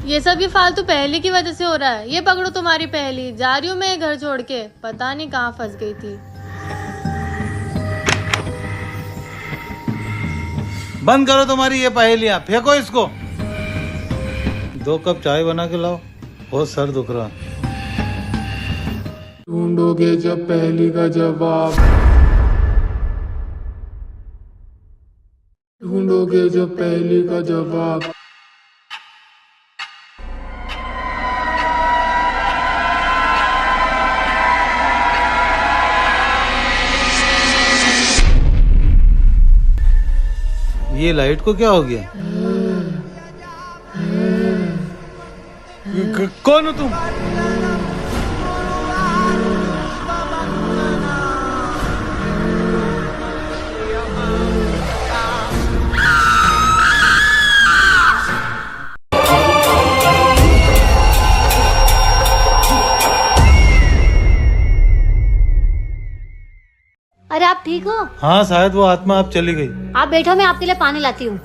ये सब ये फालतू पहेली की वजह से हो रहा है। ये पकड़ो तुम्हारी पहेली, जा रही हूँ मैं घर छोड़ के, पता नहीं कहाँ फंस गई थी। बंद करो तुम्हारी ये पहेलियाँ, फेंको इसको। 2 कप चाय बना के लाओ, बहुत सर दुख रहा। ढूंढोगे जब पहेली का जवाब, ढूंढोगे जब पहेली का जवाब। ये लाइट को क्या हो गया? कौन हो तुम? अरे आप ठीक हो? हाँ, शायद वो आत्मा अब चली गई। आप बैठो, मैं आपके लिए पानी लाती हूँ।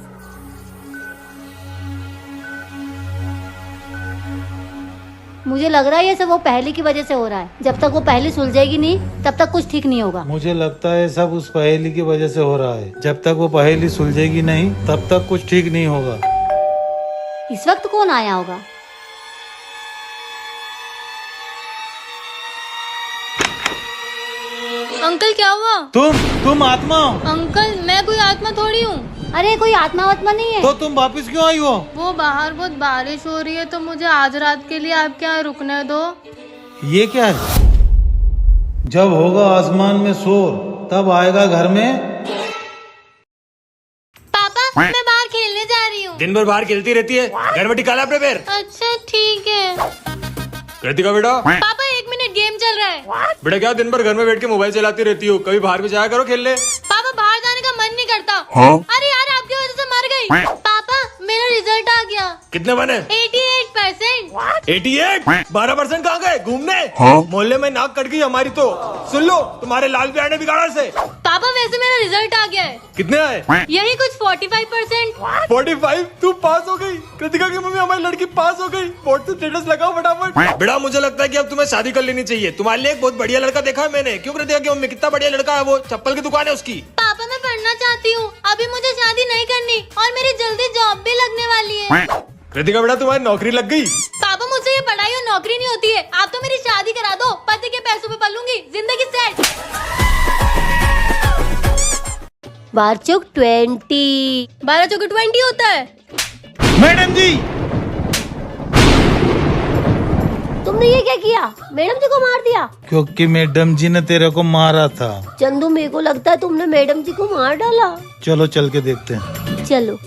मुझे लग रहा है ये सब वो पहेली की वजह से हो रहा है। जब तक वो पहेली सुलझेगी नहीं तब तक कुछ ठीक नहीं होगा। मुझे लगता है सब उस पहेली की वजह से हो रहा है। जब तक वो पहेली सुलझेगी नहीं तब तक कुछ ठीक नहीं होगा। इस वक्त कौन आया होगा? अंकल क्या हुआ? तुम आत्मा हो? अंकल मैं कोई आत्मा थोड़ी हूँ। अरे कोई आत्मा वात्मा नहीं है। तो तुम वापस क्यों आई हो? वो बाहर बहुत बारिश हो रही है तो मुझे आज रात के लिए आपके यहाँ रुकने दो। ये क्या है? जब होगा आसमान में शोर तब आएगा घर में। पापा मैं बाहर खेलने जा रही हूँ। दिन भर बाहर खेलती रहती है, घर में टिका ला अपने पैर। अच्छा ठीक है। कृतिका बेटा। पापा 1 मिनट, गेम चल रहा है। बेटा क्या दिन भर घर में बैठ के मोबाइल चलाती रहती हो? कभी बाहर भी जाया करो खेलने। पापा बाहर जाने का मन नहीं करता। अरे यार आपकी वजह से मर गई। पापा मेरा रिजल्ट आ गया। कितने बने? 88%। 88? 12% कहाँ गए घूमने? मोहल्ले में नाक कट गई हमारी तो। सुन लो तुम्हारे लाल प्यार ने बिगाड़ा से। पापा वैसे मेरा रिजल्ट आ गया है। कितने आए? यही कुछ 45%। 45? तू पास हो गई। कृतिका की मम्मी हमारी लड़की पास हो गई। बोर्ड से स्टेटस लगाओ फटाफट। बेटा मुझे लगता है कि अब तुम्हें शादी कर लेनी चाहिए। तुम्हारे लिए एक बहुत बढ़िया लड़का देखा है मैंने। क्यों कृतिका की मम्मी? कितना बढ़िया लड़का है वो, चप्पल की दुकान है उसकी। पापा मैं पढ़ना चाहती हूँ, अभी मुझे शादी नहीं करनी और मेरी जल्दी जॉब भी लगने वाली है। कृतिका बेटा तुम्हारी नौकरी लग गई। पापा मुझसे ये पढ़ाई और नौकरी नहीं होती है। आप तो मेरी शादी करा दो, पति के पैसों पे पलूंगी, जिंदगी सेट। 12 चौक 20। 12 चौके 20 होता है। मैडम जी, तुमने ये क्या किया? मैडम जी को मार दिया? क्योंकि मैडम जी ने तेरे को मारा था। चंदू मेरे को लगता है तुमने मैडम जी को मार डाला। चलो चल के देखते हैं। चलो।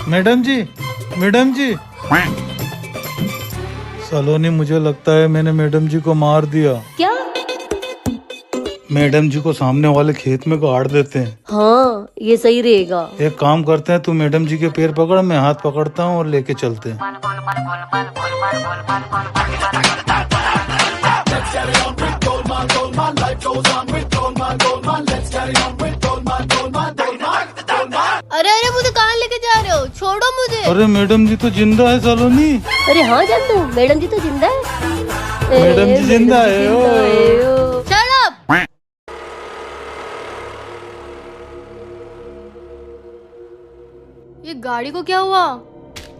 मैडम जी, मैडम जी। सलोनी मुझे लगता है मैंने मैडम जी को मार दिया। क्या? मैडम जी को सामने वाले खेत में गाड़ देते हैं। हाँ ये सही रहेगा। एक काम करते हैं, तू मैडम जी के पैर पकड़, मैं हाथ पकड़ता हूँ और लेके चलते हैं। अरे अरे मुझे कहाँ लेके जा रहे हो? छोड़ो मुझे। अरे मैडम जी तो जिंदा है सलोनी। अरे हाँ चंदू, मैडम जी तो जिंदा है। मैडम जी जिंदा है। ओ। Shut up! ये गाड़ी को क्या हुआ?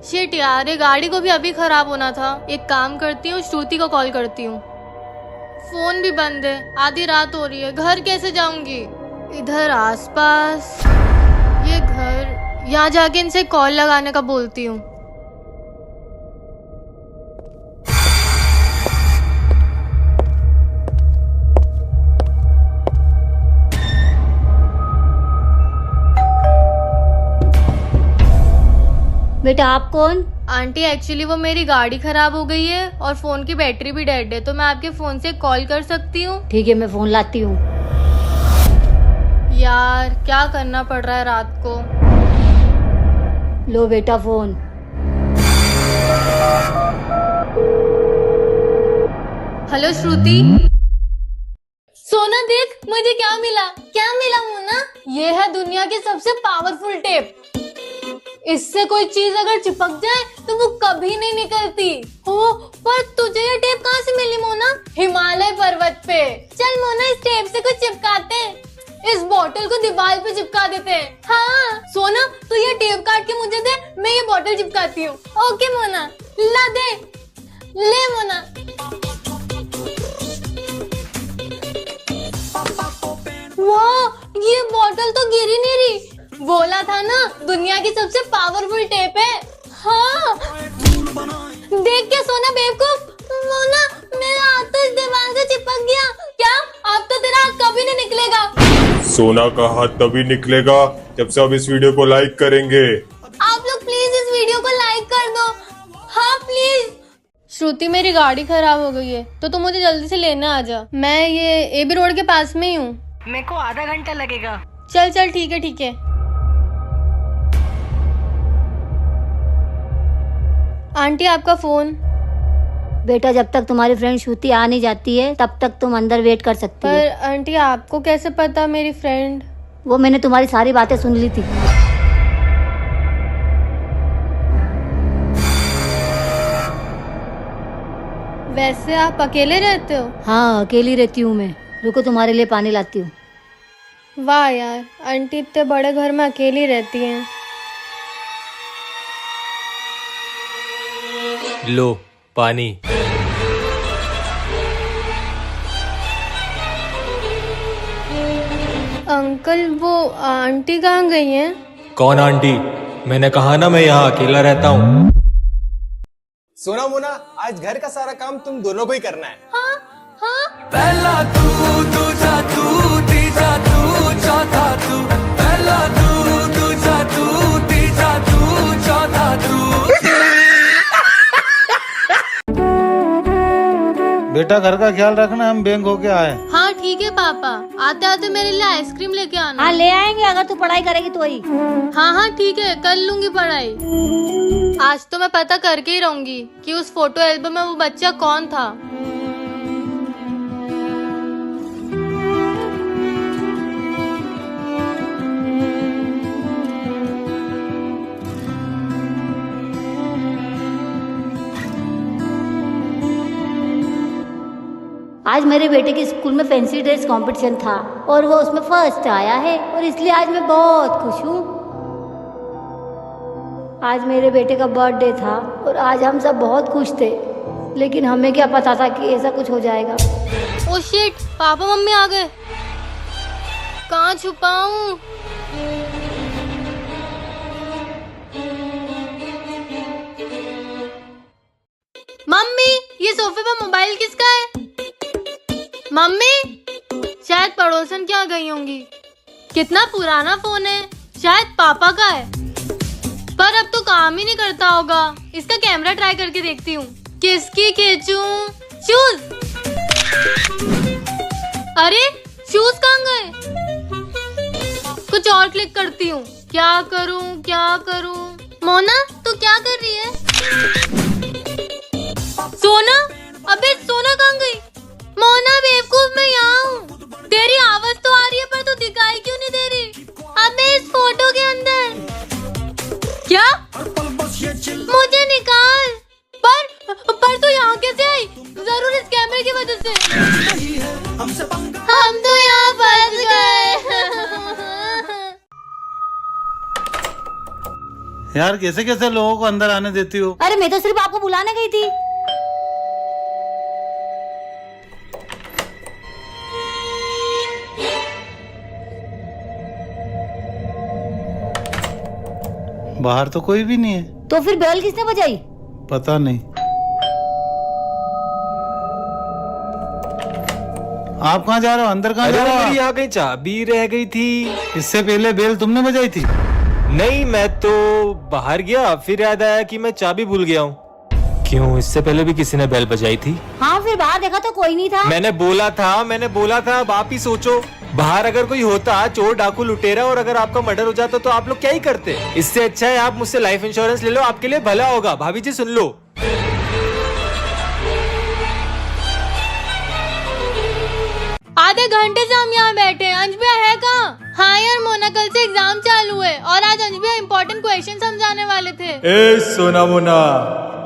शिट यार, ये गाड़ी को भी अभी खराब होना था। एक काम करती हूँ, श्रुति को कॉल करती हूँ। फोन भी बंद है, आधी रात हो रही है, घर कैसे जाऊंगी? इधर आसपास ये घर, यहाँ जाके इनसे कॉल लगाने का बोलती हूँ। बेटा आप कौन? आंटी एक्चुअली वो मेरी गाड़ी खराब हो गई है और फोन की बैटरी भी डेड है, तो मैं आपके फोन से कॉल कर सकती हूँ? ठीक है मैं फोन लाती हूँ। यार क्या करना पड़ रहा है रात को। लो बेटा फोन। हेलो श्रुति। सोना देख मुझे क्या मिला। क्या मिला मोना? ये है दुनिया की सबसे पावरफुल टेप। इससे कोई चीज अगर चिपक जाए तो वो कभी नहीं निकलती। हो, पर तुझे ये टेप कहाँ से मिली मोना? हिमालय पर्वत पे। चल मोना, इस टेप से कुछ चिपकाते हैं। इस बोतल को दीवार पे चिपका देते हैं। हाँ सोना, तू ये टेप काट के मुझे दे, मैं ये बोतल चिपकाती हूँ। ओके मोना, ला दे, ले मोना। वाह, ये बोतल तो गिर ही नहीं रही। बोला था ना, दुनिया की सबसे पावरफुल टेप है। हाँ, देख के सोना बेवकूफ। मोना, मेरा हाथ तो इस दीवार से चिपक गया। क्या? अब तो तेरा हाथ कभी नहीं निकलेगा। सोना का हाथ तभी निकलेगा जब से हम इस वीडियो को लाइक करेंगे। आप लोग प्लीज इस वीडियो को लाइक कर दो। हाँ प्लीज। श्रुति, मेरी गाड़ी खराब हो गई है, तो तुम मुझे जल्दी से लेने आ जा। मैं ये एबी रोड के पास में ही हूँ। मेरे को आधा घंटा लगेगा। चल चल, ठीक है ठीक है। आंटी, आपका फोन। बेटा, जब तक तुम्हारी फ्रेंड श्रुति आ नहीं जाती है तब तक तुम अंदर वेट कर सकती हो। पर आंटी, आपको कैसे पता मेरी फ्रेंड? वो मैंने तुम्हारी सारी बातें सुन ली थी। वैसे आप अकेले रहते हो? हाँ, अकेली रहती हूँ मैं। रुको, तुम्हारे लिए पानी लाती हूँ। वाह यार, आंटी इतने बड़े घर में अकेली रहती हैं। लो पानी। अंकल, वो आंटी कहाँ गई हैं? कौन आंटी? मैंने कहा ना मैं यहाँ अकेला रहता हूँ। सोना मोना, आज घर का सारा काम तुम दोनों को ही करना है। हाँ हाँ। पहला तू, दूजा तू, तीजा तू, चौथा तू। पहला तू, दूजा तू, तीजा तू, चौथा तू। बेटा, घर का ख्याल रखना, हम बैंक होके आए। हाँ ठीक है पापा, आते आते मेरे लिए आइसक्रीम लेके आना। हाँ, ले आएंगे अगर तू पढ़ाई करेगी तो ही। हाँ हाँ ठीक है, कर लूंगी पढ़ाई। आज तो मैं पता करके ही रहूंगी कि उस फोटो एल्बम में वो बच्चा कौन था। आज मेरे बेटे के स्कूल में फैंसी ड्रेस कंपटीशन था और वो उसमें फर्स्ट आया है और इसलिए आज मैं बहुत खुश हूँ। आज मेरे बेटे का बर्थडे था और आज हम सब बहुत खुश थे, लेकिन हमें क्या पता था कि ऐसा कुछ हो जाएगा। ओ शिट, पापा मम्मी आ गए। कहाँ छुपाऊं? मम्मी, ये सोफे पे मोबाइल किसका है? मम्मी, शायद पड़ोसन क्या गई होंगी। कितना पुराना फोन है, शायद पापा का है, पर अब तो काम ही नहीं करता होगा। इसका कैमरा ट्राई करके देखती हूँ। किसकी खींचूं? शूज। अरे शूज कहाँ गए? कुछ और क्लिक करती हूँ। क्या करूँ क्या करूँ? मोना, तू क्या कर रही है? सोना, अबे सोना कहाँ गई? मोना बेवकूफ, मैं यहाँ हूँ। तेरी आवाज तो आ रही है पर तू दिखाई क्यों नहीं दे रही? अबे इस फोटो के अंदर क्या? मुझे निकाल। पर तू यहाँ कैसे आई? जरूर इस कैमरे की वजह से। हम तो यहाँ फंस गए। यार, कैसे कैसे लोगों को अंदर आने देती हो? अरे मैं तो सिर्फ आपको बुलाने गई थी। बाहर तो कोई भी नहीं है। तो फिर बेल किसने बजाई? पता नहीं। आप कहाँ जा रहे हो? अंदर कहाँ जा रहे हो? मेरी यहाँ कहीं चाबी रह गई थी। इससे पहले बेल तुमने बजाई थी? नहीं, मैं तो बाहर गया, फिर याद आया कि मैं चाबी भूल गया हूँ। क्यों, इससे पहले भी किसी ने बेल बजाई थी? हाँ, फिर बाहर देखा तो कोई नहीं था। मैंने बोला था। अब आप ही सोचो, बाहर अगर कोई होता, चोर डाकू लुटेरा, और अगर आपका मर्डर हो जाता तो आप लोग क्या ही करते? इससे अच्छा है आप मुझसे लाइफ इंश्योरेंस ले लो, आपके लिए भला होगा। भाभी जी सुन लो। आधे घंटे से हम यहाँ बैठे हैं। अंश भैया है कहाँ? हाँ यार मोना, कल से एग्जाम चालू है और आज अंश भैया इम्पोर्टेंट क्वेश्चन समझाने वाले थे। ए सोना मोना,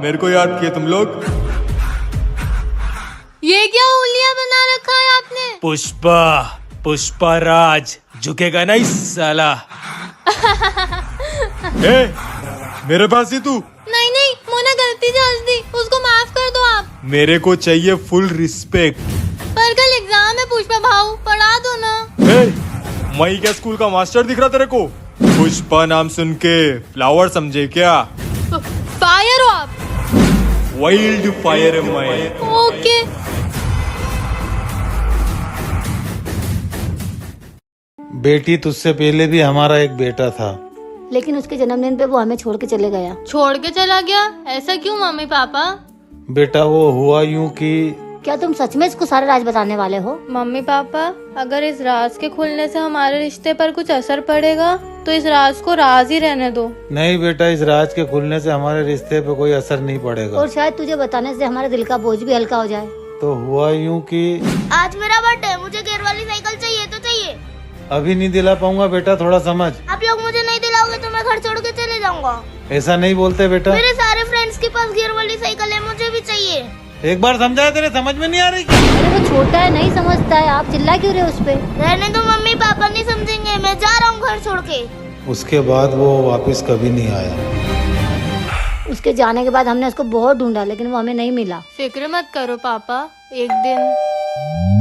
मेरे को याद किए तुम लोग? ये क्या हुलिया बना रखा है आपने? पुष्पा, पुष्पा राज झुकेगा नहीं साला। ए, मेरे पास ही तू। नहीं नहीं मोना, गलती से हंस दी, उसको माफ कर दो आप। मेरे को चाहिए फुल रिस्पेक्ट। पर कल एग्जाम है पुष्पा भाऊ, पढ़ा दो ना। ए, मैं क्या स्कूल का मास्टर दिख रहा तेरे को? पुष्पा नाम सुन के फ्लावर समझे क्या? फायर हो आप। वाइल्ड फायर है मैं। ओके। बेटी, तुझसे पहले भी हमारा एक बेटा था। लेकिन उसके जन्मदिन पे वो हमें छोड़ के चले गया। छोड़ के चला गया? ऐसा क्यों मम्मी पापा? बेटा, वो हुआ यूं कि क्या तुम सच में इसको सारा राज बताने वाले हो? मम्मी पापा, अगर इस राज के खुलने से हमारे रिश्ते पर कुछ असर पड़ेगा तो इस राज को राज ही रहने दो। नहीं बेटा, इस राज के खुलने से हमारे रिश्ते पे कोई असर नहीं पड़ेगा। और शायद तुझे बताने से हमारे दिल का बोझ भी हल्का हो जाए। तो हुआ यूं कि आज मेरा बर्थडे है, मुझे गियर वाली साइकिल चाहिए तो चाहिए। अभी नहीं दिला पाऊंगा बेटा, थोड़ा समझ। आप लोग मुझे नहीं दिलाओगे तो मैं घर छोड़ के चले जाऊंगा। ऐसा नहीं बोलते बेटा। मेरे सारे फ्रेंड्स के पास गियर वाली साइकिल है, मुझे भी चाहिए। एक बार समझाया, तेरे समझ में नहीं आ रही? अरे वो छोटा है, नहीं समझता है, आप चिल्ला क्यों रहे हो उस पे? रहने दो, मम्मी पापा नहीं समझेंगे, मैं जा रहा हूँ घर छोड़ के। उसके बाद वो वापस कभी नहीं आया। उसके जाने के बाद हमने उसको बहुत ढूंढा लेकिन वो हमें नहीं मिला। फिक्र मत करो पापा, एक दिन